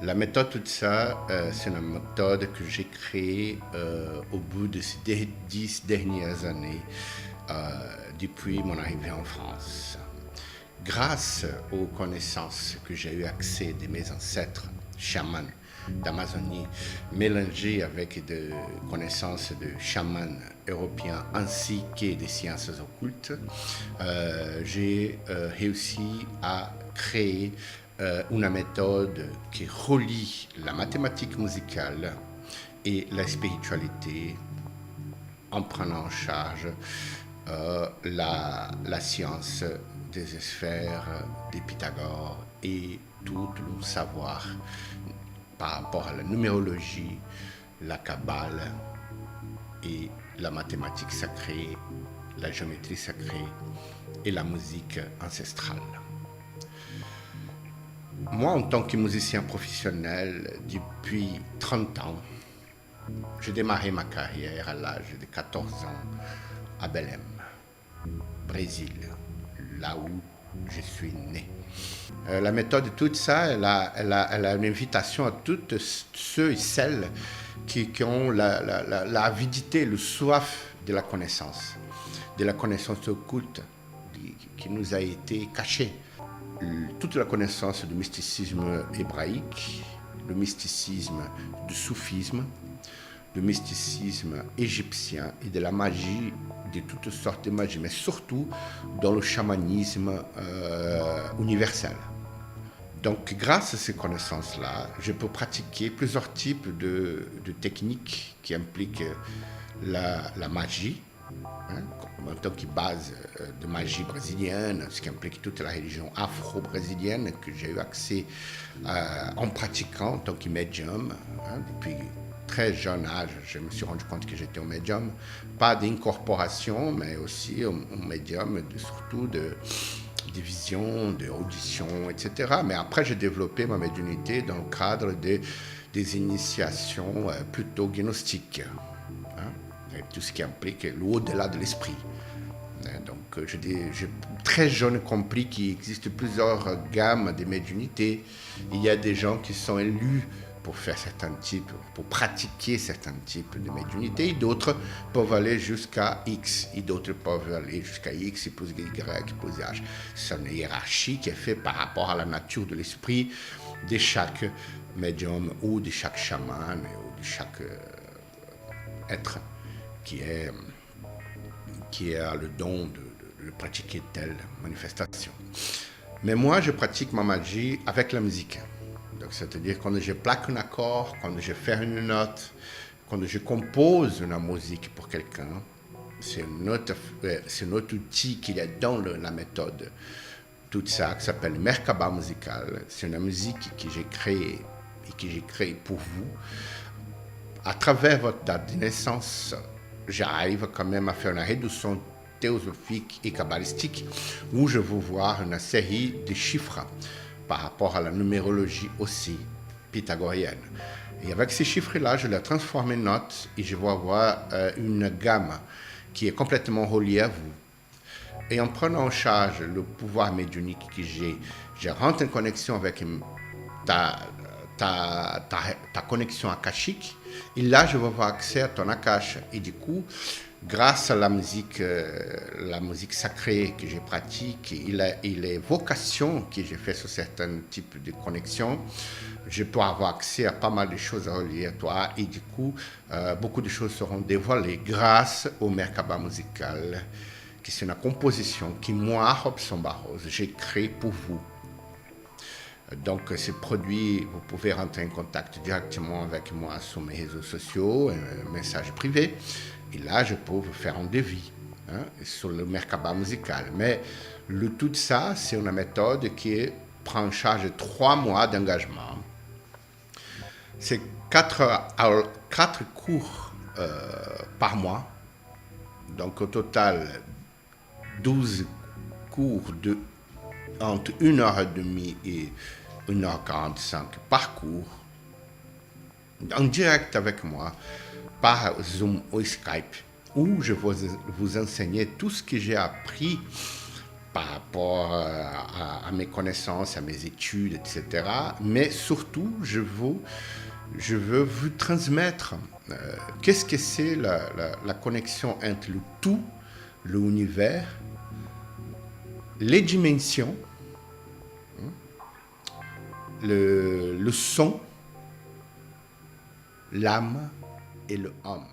La méthode tout ça, c'est une méthode que j'ai créée au bout de ces 10 dernières années, depuis mon arrivée en France. Grâce aux connaissances que j'ai eu accès de mes ancêtres chamans d'Amazonie, mélangées avec des connaissances de chamans européens ainsi que des sciences occultes, j'ai réussi à créer une méthode qui relie la mathématique musicale et la spiritualité en prenant en charge la science des sphères, des Pythagore et tout le savoir par rapport à la numérologie, la kabbale et la mathématique sacrée, la géométrie sacrée et la musique ancestrale. Moi, en tant que musicien professionnel, depuis 30 ans, j'ai démarré ma carrière à l'âge de 14 ans à Belém, Brésil, là où je suis né. La méthode, tout ça, elle a une invitation à tous ceux et celles qui ont l'avidité, le soif de la connaissance occulte qui nous a été cachée. Toute la connaissance du mysticisme hébraïque, le mysticisme du soufisme, le mysticisme égyptien et de la magie, de toutes sortes de magie, mais surtout dans le chamanisme universel. Donc, grâce à ces connaissances-là, je peux pratiquer plusieurs types de techniques qui impliquent la magie, en tant que base de magie brésilienne, ce qui implique toute la religion afro-brésilienne que j'ai eu accès en pratiquant en tant que médium. Depuis très jeune âge, je me suis rendu compte que j'étais un médium, pas d'incorporation, mais aussi un médium, surtout de vision, d'audition, etc. Mais après, j'ai développé ma médiumnité dans le cadre des initiations plutôt gnostiques. Tout ce qui implique l'au-delà de l'esprit. Donc, j'ai très jeune compris qu'il existe plusieurs gammes de médiumnité. Il y a des gens qui sont élus pour faire certains types, pour pratiquer certains types de médiumnité, et d'autres peuvent aller jusqu'à X, et d'autres peuvent aller jusqu'à X, plus Y, plus H. C'est une hiérarchie qui est faite par rapport à la nature de l'esprit de chaque médium, ou de chaque chaman, ou de chaque être qui a le don de pratiquer telle manifestation. Mais moi, je pratique ma magie avec la musique. Donc, c'est-à-dire quand je plaque un accord, quand je fais une note, quand je compose une musique pour quelqu'un, c'est un autre outil qu'il y a dans la méthode. Tout ça qui s'appelle le Merkaba musical. C'est une musique que j'ai créée et que j'ai créée pour vous. À travers votre date de naissance, j'arrive quand même à faire une réduction théosophique et kabbalistique où je veux voir une série de chiffres par rapport à la numérologie aussi pythagorienne. Et avec ces chiffres-là, je les transforme en notes et je vais avoir une gamme qui est complètement reliée à vous. Et en prenant en charge le pouvoir médiumnique que j'ai, je rentre en connexion avec ta connexion akashique. Et là, je vais avoir accès à ton akash. Et du coup, grâce à la musique sacrée que je pratique et les vocations que j'ai fait sur certains types de connexions, je peux avoir accès à pas mal de choses reliées à toi. Et du coup, beaucoup de choses seront dévoilées grâce au Merkaba musical, qui c'est une composition que moi, Robson Barros, j'ai créée pour vous. Donc, ces produits, vous pouvez rentrer en contact directement avec moi sur mes réseaux sociaux, un message privé. Et là, je peux vous faire un devis sur le Merkaba musical. Mais le tout ça, c'est une méthode qui prend en charge 3 mois d'engagement. C'est 4 cours par mois. Donc, au total, 12 cours entre 1h30 et 1h45 par cours, en direct avec moi, par Zoom ou Skype, où je vais vous enseigner tout ce que j'ai appris par rapport à mes connaissances, à mes études, etc. Mais surtout, je veux vous transmettre qu'est-ce que c'est la connexion entre le tout, l'univers, les dimensions, le son, l'âme et le homme.